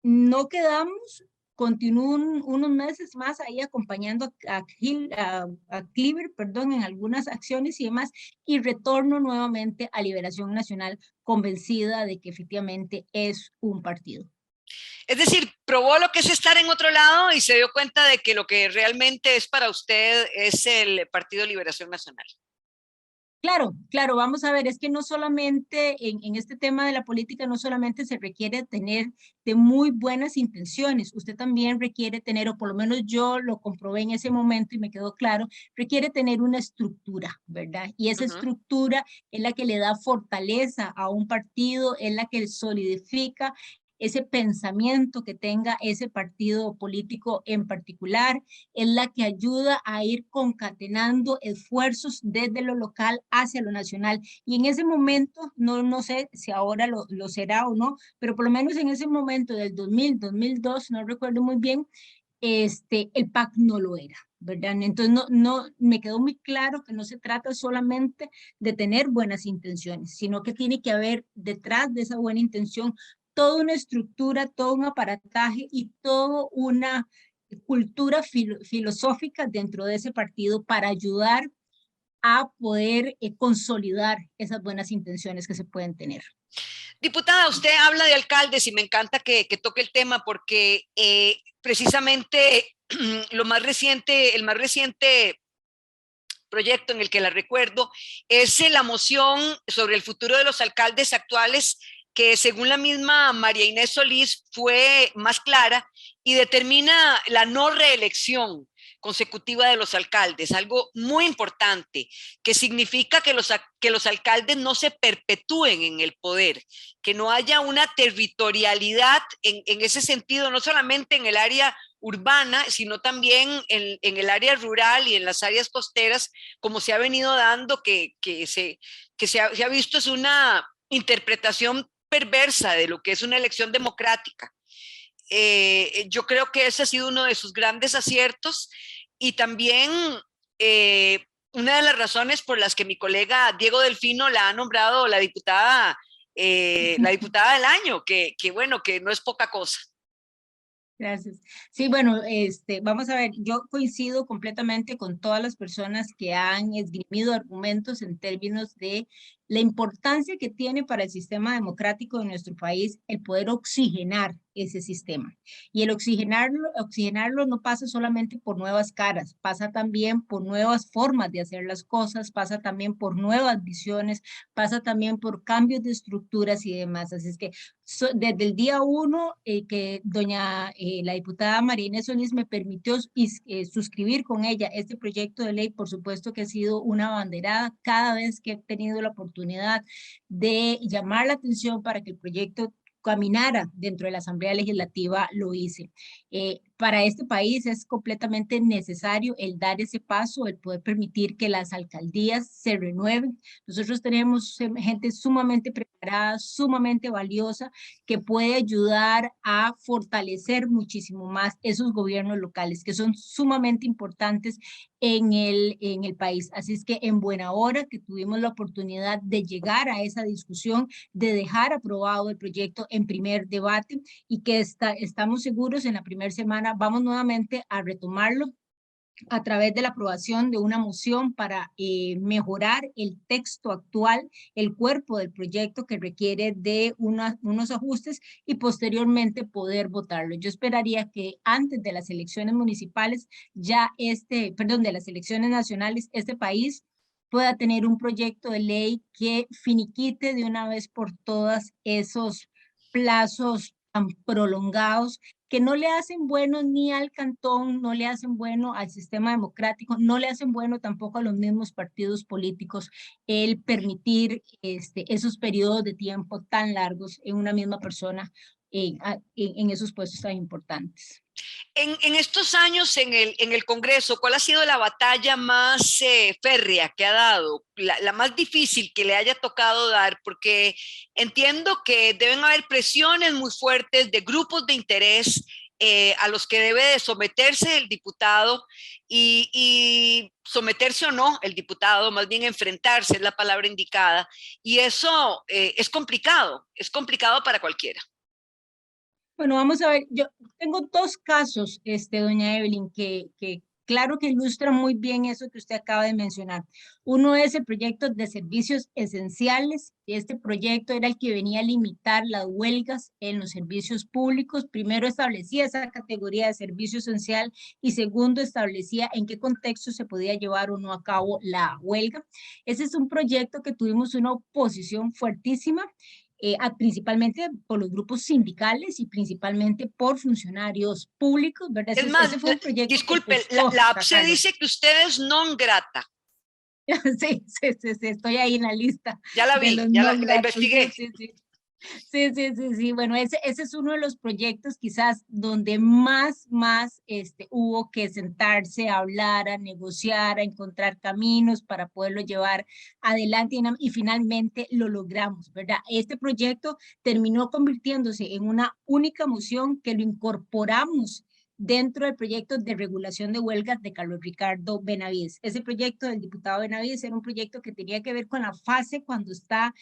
no quedamos, continúo unos meses más ahí acompañando a Cleaver, perdón, en algunas acciones y demás, y retorno nuevamente a Liberación Nacional convencida de que efectivamente es un partido. Es decir, probó lo que es estar en otro lado y se dio cuenta de que lo que realmente es para usted es el Partido Liberación Nacional. Claro, claro, vamos a ver, es que no solamente en este tema de la política, no solamente se requiere tener de muy buenas intenciones, usted también requiere tener, o por lo menos yo lo comprobé en ese momento y me quedó claro, requiere tener una estructura, ¿verdad? Y esa estructura es la que le da fortaleza a un partido, es la que solidifica ese pensamiento que tenga ese partido político en particular, es la que ayuda a ir concatenando esfuerzos desde lo local hacia lo nacional. Y en ese momento, no sé si ahora lo será o no, pero por lo menos en ese momento del 2000, 2002, no recuerdo muy bien, el PAC no lo era, ¿verdad? Entonces me quedó muy claro que no se trata solamente de tener buenas intenciones, sino que tiene que haber detrás de esa buena intención toda una estructura, todo un aparataje y toda una cultura filosófica dentro de ese partido para ayudar a poder consolidar esas buenas intenciones que se pueden tener. Diputada, usted habla de alcaldes y me encanta que toque el tema porque precisamente el más reciente proyecto en el que la recuerdo es la moción sobre el futuro de los alcaldes actuales, que según la misma María Inés Solís fue más clara y determina la no reelección consecutiva de los alcaldes, algo muy importante, que significa que los alcaldes no se perpetúen en el poder, que no haya una territorialidad en ese sentido, no solamente en el área urbana, sino también en el área rural y en las áreas costeras, como se ha venido dando, que se ha visto es una interpretación perversa de lo que es una elección democrática. Yo creo que ese ha sido uno de sus grandes aciertos y también una de las razones por las que mi colega Diego Delfino la ha nombrado la diputada del año, que bueno, que no es poca cosa. Gracias. Sí, bueno, vamos a ver, yo coincido completamente con todas las personas que han esgrimido argumentos en términos de la importancia que tiene para el sistema democrático de nuestro país el poder oxigenar ese sistema. Y el oxigenarlo no pasa solamente por nuevas caras, pasa también por nuevas formas de hacer las cosas, pasa también por nuevas visiones, pasa también por cambios de estructuras y demás. Así es que desde el día 1 que la diputada María Inés Solís me permitió suscribir con ella este proyecto de ley, por supuesto que ha sido una abanderada cada vez que he tenido la oportunidad de llamar la atención para que el proyecto caminara dentro de la Asamblea Legislativa, lo hice. Para este país es completamente necesario el dar ese paso, el poder permitir que las alcaldías se renueven. Nosotros tenemos gente sumamente preparada, sumamente valiosa, que puede ayudar a fortalecer muchísimo más esos gobiernos locales, que son sumamente importantes en el país. Así es que en buena hora que tuvimos la oportunidad de llegar a esa discusión, de dejar aprobado el proyecto en primer debate y que estamos seguros en la primera semana vamos nuevamente a retomarlo a través de la aprobación de una moción para mejorar el texto actual, el cuerpo del proyecto que requiere de unos ajustes y posteriormente poder votarlo. Yo esperaría que antes de las elecciones municipales, de las elecciones nacionales, este país pueda tener un proyecto de ley que finiquite de una vez por todas esos plazos tan prolongados que no le hacen bueno ni al cantón, no le hacen bueno al sistema democrático, no le hacen bueno tampoco a los mismos partidos políticos el permitir esos periodos de tiempo tan largos en una misma persona en esos puestos tan importantes. En estos años en el Congreso, ¿cuál ha sido la batalla más férrea que ha dado, la más difícil que le haya tocado dar? Porque entiendo que deben haber presiones muy fuertes de grupos de interés a los que debe de someterse el diputado y someterse o no el diputado, más bien enfrentarse es la palabra indicada, y eso es complicado para cualquiera. Bueno, vamos a ver, yo tengo dos casos, doña Evelyn, claro que ilustran muy bien eso que usted acaba de mencionar. Uno es el proyecto de servicios esenciales. Este proyecto era el que venía a limitar las huelgas en los servicios públicos. Primero establecía esa categoría de servicio esencial y segundo establecía en qué contexto se podía llevar o no a cabo la huelga. Ese es un proyecto que tuvimos una oposición fuertísima. Principalmente por los grupos sindicales y principalmente por funcionarios públicos, ¿verdad? Es más, ese fue un proyecto disculpe, que costó la APSE sacarlo. dice que usted es non grata. Sí, estoy ahí en la lista Ya la de vi, los ya no la gratos. investigué. Sí. Bueno, ese es uno de los proyectos quizás donde más hubo que sentarse, a hablar, a negociar, a encontrar caminos para poderlo llevar adelante y finalmente lo logramos, ¿verdad? Este proyecto terminó convirtiéndose en una única moción que lo incorporamos dentro del proyecto de regulación de huelgas de Carlos Ricardo Benavides. Ese proyecto del diputado Benavides era un proyecto que tenía que ver con la fase cuando está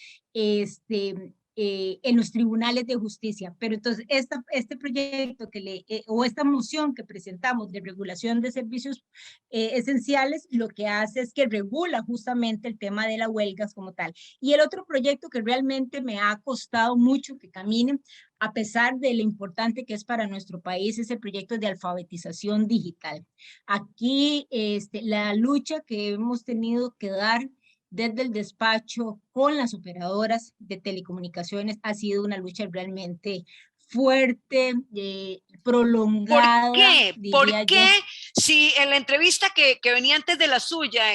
en los tribunales de justicia. Pero entonces este proyecto o esta moción que presentamos de regulación de servicios esenciales, lo que hace es que regula justamente el tema de las huelgas como tal. Y el otro proyecto que realmente me ha costado mucho que camine, a pesar de lo importante que es para nuestro país, es el proyecto de alfabetización digital. Aquí la lucha que hemos tenido que dar desde el despacho con las operadoras de telecomunicaciones ha sido una lucha realmente fuerte, prolongada. ¿Por qué? Diría yo. Si en la entrevista que venía antes de la suya,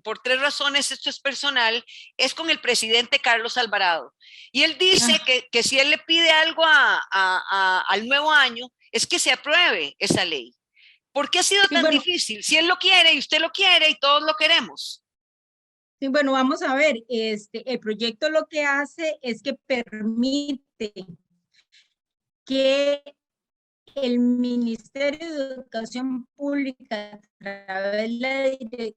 por 3 razones, esto es personal, es con el presidente Carlos Alvarado. Y él dice que si él le pide algo al nuevo año, es que se apruebe esa ley. ¿Por qué ha sido tan difícil? Si él lo quiere y usted lo quiere y todos lo queremos. Sí, bueno, vamos a ver, el proyecto lo que hace es que permite que el Ministerio de Educación Pública, a través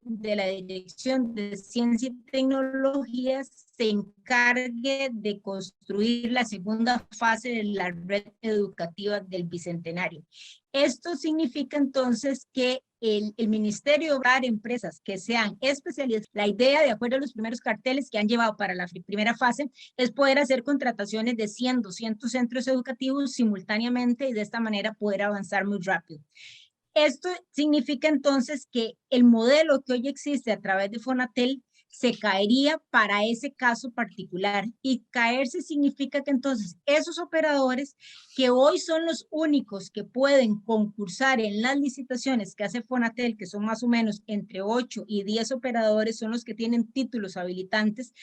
de la Dirección de Ciencia y Tecnología, se encargue de construir la segunda fase de la red educativa del Bicentenario. Esto significa entonces que el Ministerio va a dar empresas que sean especializadas. La idea, de acuerdo a los primeros carteles que han llevado para la primera fase, es poder hacer contrataciones de 100, 200 centros educativos simultáneamente y de esta manera poder avanzar muy rápido. Esto significa entonces que el modelo que hoy existe a través de Fonatel se caería para ese caso particular, y caerse significa que entonces esos operadores que hoy son los únicos que pueden concursar en las licitaciones que hace Fonatel, que son más o menos entre 8 y 10 operadores, son los que tienen títulos habilitantes,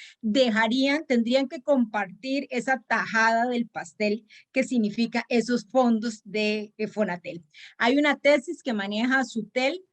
tendrían que compartir esa tajada del pastel que significa esos fondos de Fonatel. Hay una tesis que maneja Sutel,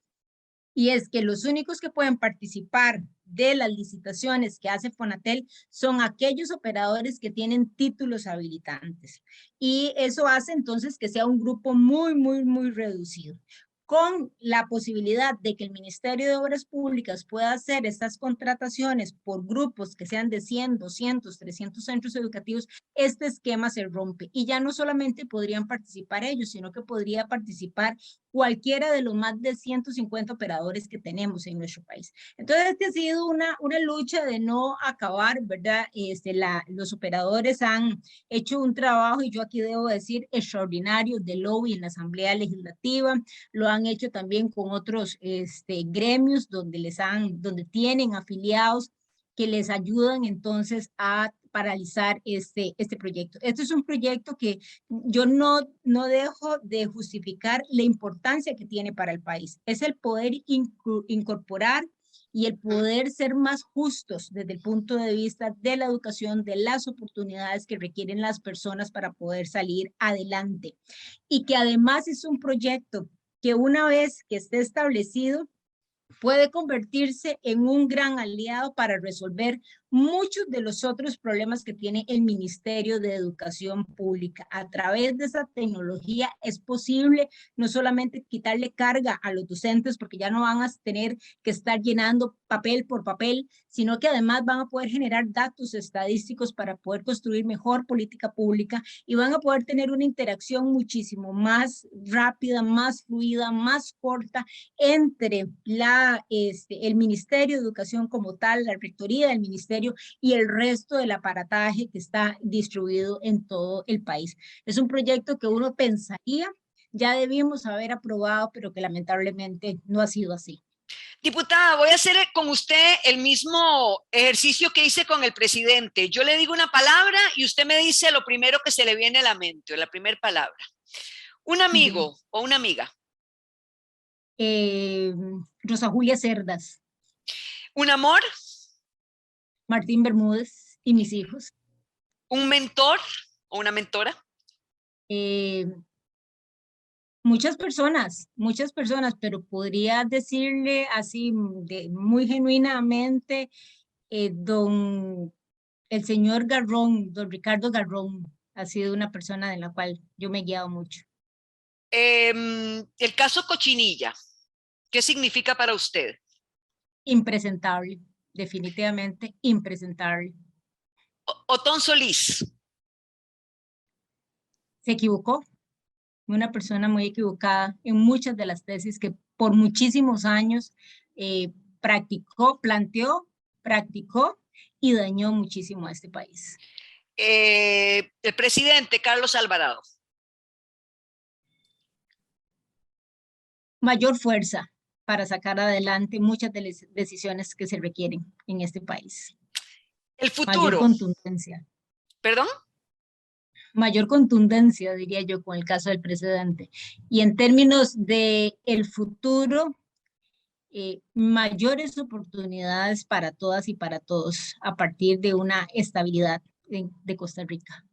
y es que los únicos que pueden participar de las licitaciones que hace Fonatel son aquellos operadores que tienen títulos habilitantes. Y eso hace entonces que sea un grupo muy reducido, con la posibilidad de que el Ministerio de Obras Públicas pueda hacer estas contrataciones por grupos que sean de 100, 200, 300 centros educativos. Este esquema se rompe y ya no solamente podrían participar ellos, sino que podría participar cualquiera de los más de 150 operadores que tenemos en nuestro país. Entonces, ha sido una lucha de no acabar, ¿verdad? Los operadores han hecho un trabajo, y yo aquí debo decir, extraordinario de lobby en la Asamblea Legislativa. Lo han hecho también con otros gremios donde tienen afiliados que les ayudan entonces a paralizar este proyecto. Este es un proyecto que yo no dejo de justificar la importancia que tiene para el país. Es el poder incorporar y el poder ser más justos desde el punto de vista de la educación, de las oportunidades que requieren las personas para poder salir adelante. Y que además es un proyecto que una vez que esté establecido, puede convertirse en un gran aliado para resolver muchos de los otros problemas que tiene el Ministerio de Educación Pública. A través de esa tecnología es posible no solamente quitarle carga a los docentes, porque ya no van a tener que estar llenando papel por papel, sino que además van a poder generar datos estadísticos para poder construir mejor política pública y van a poder tener una interacción muchísimo más rápida, más fluida, más corta entre el Ministerio de Educación como tal, la Rectoría del Ministerio y el resto del aparataje que está distribuido en todo el país. Es un proyecto que uno pensaría ya debimos haber aprobado, pero que lamentablemente no ha sido así. Diputada, voy a hacer con usted el mismo ejercicio que hice con el presidente. Yo le digo una palabra y usted me dice lo primero que se le viene a la mente, la primera palabra. Un amigo o una amiga. Rosa Julia Cerdas. Un amor. Martín Bermúdez y mis hijos. Un mentor o una mentora. Muchas personas, pero podría decirle así muy genuinamente, el señor Garrón, don Ricardo Garrón, ha sido una persona de la cual yo me he guiado mucho. El caso Cochinilla, ¿qué significa para usted? Impresentable, definitivamente impresentable. Otón Solís. Se equivocó, una persona muy equivocada en muchas de las tesis que por muchísimos años planteó, practicó y dañó muchísimo a este país. El presidente Carlos Alvarado. Mayor fuerza para sacar adelante muchas de las decisiones que se requieren en este país. El futuro. Mayor contundencia. ¿Perdón? Mayor contundencia, diría yo, con el caso del presidente. Y en términos de el futuro, mayores oportunidades para todas y para todos a partir de una estabilidad de Costa Rica.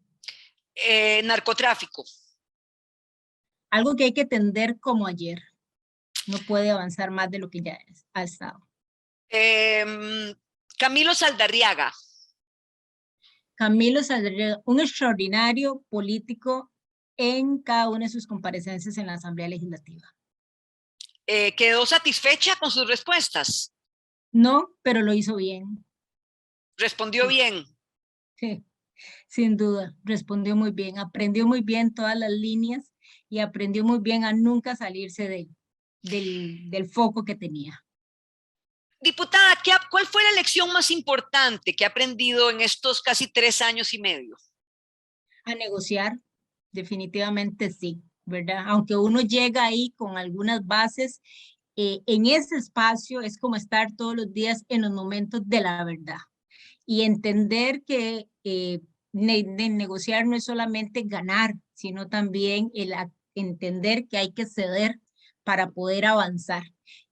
Narcotráfico. Algo que hay que tender como ayer. No puede avanzar más de lo que ya ha estado. Camilo Saldarriaga. Camilo Saldarriaga, un extraordinario político en cada una de sus comparecencias en la Asamblea Legislativa. ¿Quedó satisfecha con sus respuestas? No, pero lo hizo bien. ¿Respondió bien? Sí, sin duda, respondió muy bien, aprendió muy bien todas las líneas y aprendió muy bien a nunca salirse del foco que tenía. Diputada, ¿cuál fue la lección más importante que ha aprendido en estos casi 3 años y medio? A negociar, definitivamente sí, ¿verdad? Aunque uno llega ahí con algunas bases, en ese espacio es como estar todos los días en los momentos de la verdad y entender que negociar no es solamente ganar, sino también entender que hay que ceder para poder avanzar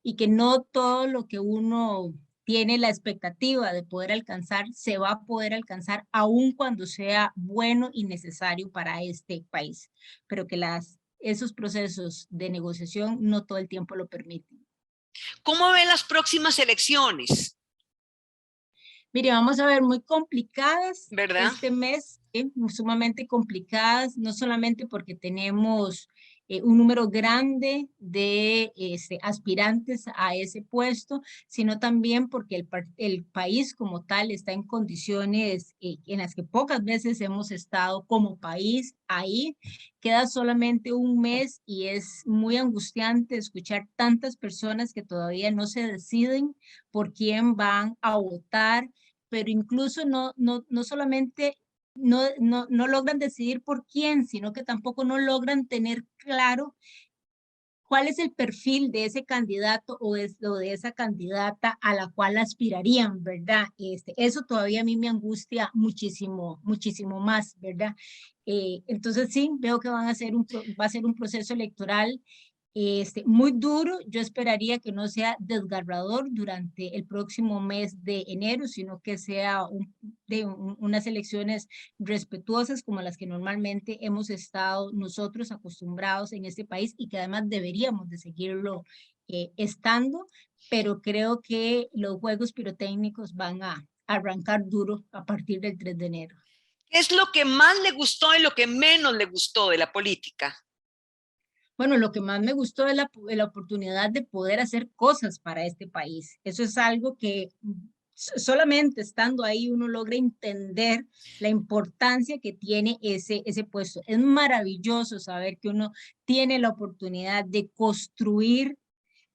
y que no todo lo que uno tiene la expectativa de poder alcanzar, se va a poder alcanzar aun cuando sea bueno y necesario para este país, pero que esos procesos de negociación no todo el tiempo lo permiten. ¿Cómo ven las próximas elecciones? Mire, vamos a ver, muy complicadas, ¿verdad? Este mes, sumamente complicadas, no solamente porque tenemos un número grande de aspirantes a ese puesto, sino también porque el país como tal está en condiciones en las que pocas veces hemos estado como país ahí. Queda solamente un mes y es muy angustiante escuchar tantas personas que todavía no se deciden por quién van a votar, pero incluso no solamente no logran decidir por quién, sino que tampoco no logran tener claro cuál es el perfil de ese candidato o de esa candidata a la cual aspirarían, ¿verdad? Eso todavía a mí me angustia muchísimo, muchísimo más, ¿verdad? Entonces sí, veo que va a ser un proceso electoral muy duro. Yo esperaría que no sea desgarrador durante el próximo mes de enero, sino que sea unas elecciones respetuosas como las que normalmente hemos estado nosotros acostumbrados en este país y que además deberíamos de seguirlo estando, pero creo que los juegos pirotécnicos van a arrancar duro a partir del 3 de enero. ¿Qué es lo que más le gustó y lo que menos le gustó de la política? Bueno, lo que más me gustó es la oportunidad de poder hacer cosas para este país. Eso es algo que solamente estando ahí uno logra entender la importancia que tiene ese puesto. Es maravilloso saber que uno tiene la oportunidad de construir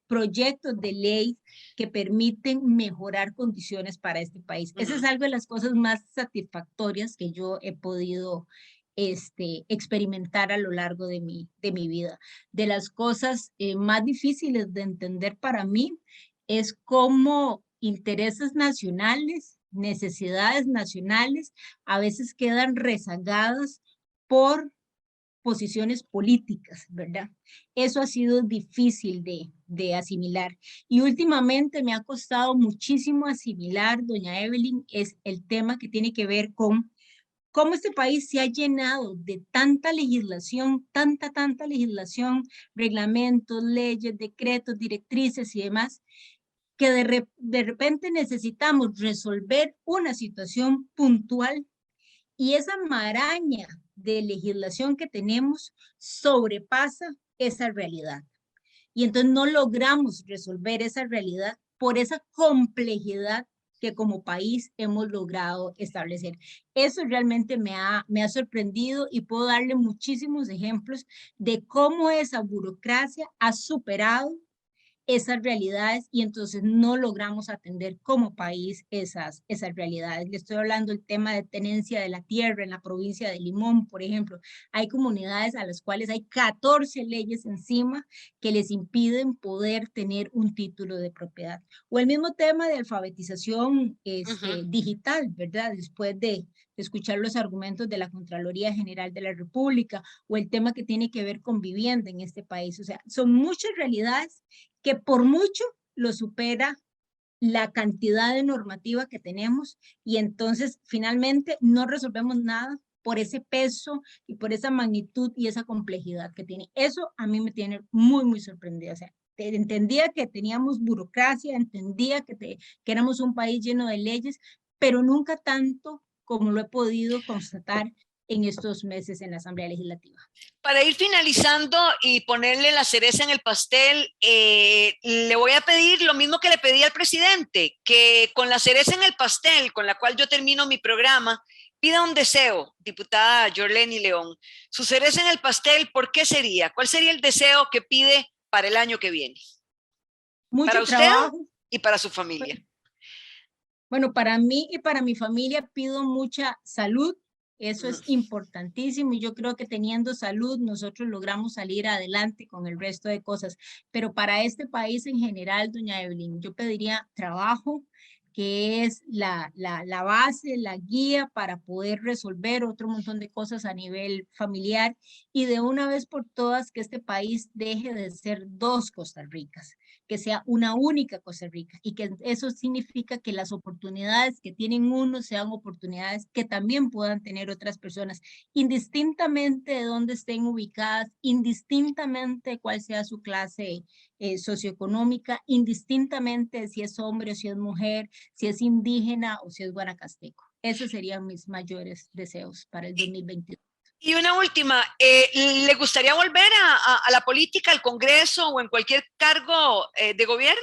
proyectos de ley que permiten mejorar condiciones para este país. Esa es algo de las cosas más satisfactorias que yo he podido experimentar a lo largo de mi vida. De las cosas más difíciles de entender para mí es cómo intereses nacionales, necesidades nacionales, a veces quedan rezagadas por posiciones políticas, ¿verdad? Eso ha sido difícil de asimilar. Y últimamente me ha costado muchísimo asimilar, doña Evelyn, es el tema que tiene que ver con cómo este país se ha llenado de tanta legislación, tanta legislación, reglamentos, leyes, decretos, directrices y demás, que de repente necesitamos resolver una situación puntual y esa maraña de legislación que tenemos sobrepasa esa realidad. Y entonces no logramos resolver esa realidad por esa complejidad que como país hemos logrado establecer. Eso realmente me ha sorprendido y puedo darle muchísimos ejemplos de cómo esa burocracia ha superado esas realidades y entonces no logramos atender como país esas realidades. Le estoy hablando del tema de tenencia de la tierra en la provincia de Limón, por ejemplo. Hay comunidades a las cuales hay 14 leyes encima que les impiden poder tener un título de propiedad. O el mismo tema de alfabetización digital, ¿verdad? Después de escuchar los argumentos de la Contraloría General de la República o el tema que tiene que ver con vivienda en este país. O sea, son muchas realidades que por mucho lo supera la cantidad de normativa que tenemos y entonces finalmente no resolvemos nada por ese peso y por esa magnitud y esa complejidad que tiene. Eso a mí me tiene muy sorprendida. O sea, entendía que teníamos burocracia, entendía que éramos un país lleno de leyes, pero nunca tanto como lo he podido constatar en estos meses en la Asamblea Legislativa. Para ir finalizando y ponerle la cereza en el pastel, le voy a pedir lo mismo que le pedí al presidente, que con la cereza en el pastel, con la cual yo termino mi programa, pida un deseo, diputada Yorleni León. Su cereza en el pastel, ¿por qué sería? ¿Cuál sería el deseo que pide para el año que viene? Mucho para usted trabajo. Y para su familia. Bueno, para mí y para mi familia pido mucha salud. Eso es importantísimo y yo creo que teniendo salud nosotros logramos salir adelante con el resto de cosas. Pero para este país en general, doña Evelyn, yo pediría trabajo, que es la base, la guía para poder resolver otro montón de cosas a nivel familiar y de una vez por todas que este país deje de ser dos Costa Ricas, que sea una única Costa Rica y que eso significa que las oportunidades que tienen unos sean oportunidades que también puedan tener otras personas, indistintamente de dónde estén ubicadas, indistintamente de cuál sea su clase socioeconómica, indistintamente de si es hombre o si es mujer, si es indígena o si es guanacasteco. Esos serían mis mayores deseos para el 2022. Y una última, ¿le gustaría volver a la política, al Congreso o en cualquier cargo de gobierno?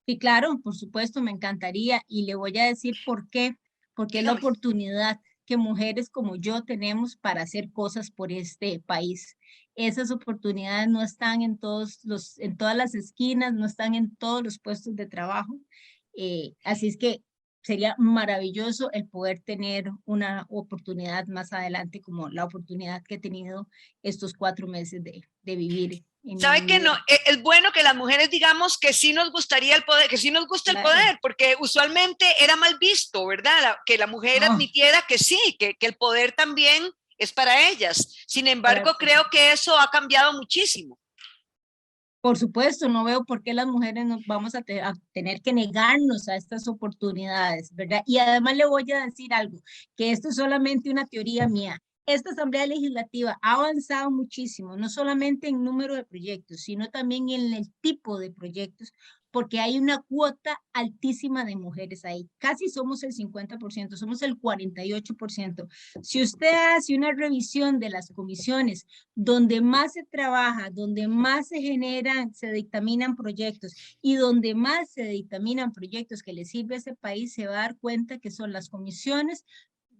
Sí, claro, por supuesto, me encantaría y le voy a decir por qué, porque es la oportunidad que mujeres como yo tenemos para hacer cosas por este país. Esas oportunidades no están en todas las esquinas, no están en todos los puestos de trabajo. Así es que sería maravilloso el poder tener una oportunidad más adelante como la oportunidad que he tenido estos 4 meses de vivir. ¿Sabe que no? Es bueno que las mujeres digamos que sí nos gustaría el poder, que sí nos gusta el poder, porque usualmente era mal visto, ¿verdad? Que la mujer admitiera que sí, que el poder también es para ellas. Sin embargo, creo que eso ha cambiado muchísimo. Por supuesto, no veo por qué las mujeres nos vamos a tener que negarnos a estas oportunidades, ¿verdad? Y además le voy a decir algo, que esto es solamente una teoría mía. Esta Asamblea Legislativa ha avanzado muchísimo, no solamente en número de proyectos, sino también en el tipo de proyectos, porque hay una cuota altísima de mujeres ahí. Casi somos el 50%, somos el 48%. Si usted hace una revisión de las comisiones donde más se trabaja, donde más se generan, se dictaminan proyectos y donde más se dictaminan proyectos que le sirve a ese país, se va a dar cuenta que son las comisiones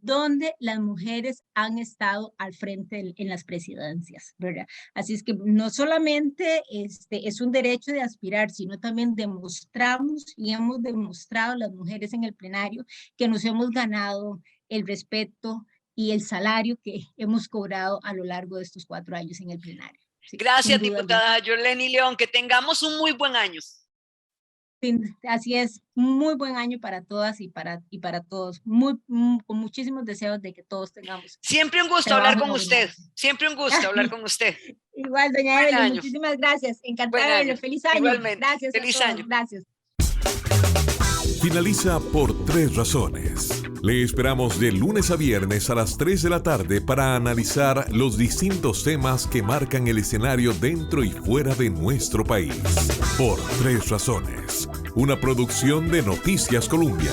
donde las mujeres han estado al frente en las presidencias, ¿verdad? Así es que no solamente es un derecho de aspirar, sino también demostramos y hemos demostrado las mujeres en el plenario que nos hemos ganado el respeto y el salario que hemos cobrado a lo largo de estos 4 años en el plenario. Sí, gracias, diputada Yorleni León, que tengamos un muy buen año. Así es, muy buen año para todas y para todos, con muchísimos deseos de que todos tengamos. Siempre un gusto hablar con usted, siempre un gusto hablar con usted. Igual, doña Evelyn, muchísimas gracias, encantada de verle, feliz año. Igualmente. Gracias feliz a todos. año. Gracias. Finaliza por 3 razones. Le esperamos de lunes a viernes a las 3 de la tarde para analizar los distintos temas que marcan el escenario dentro y fuera de nuestro país. Por 3 razones. Una producción de Noticias Colombia.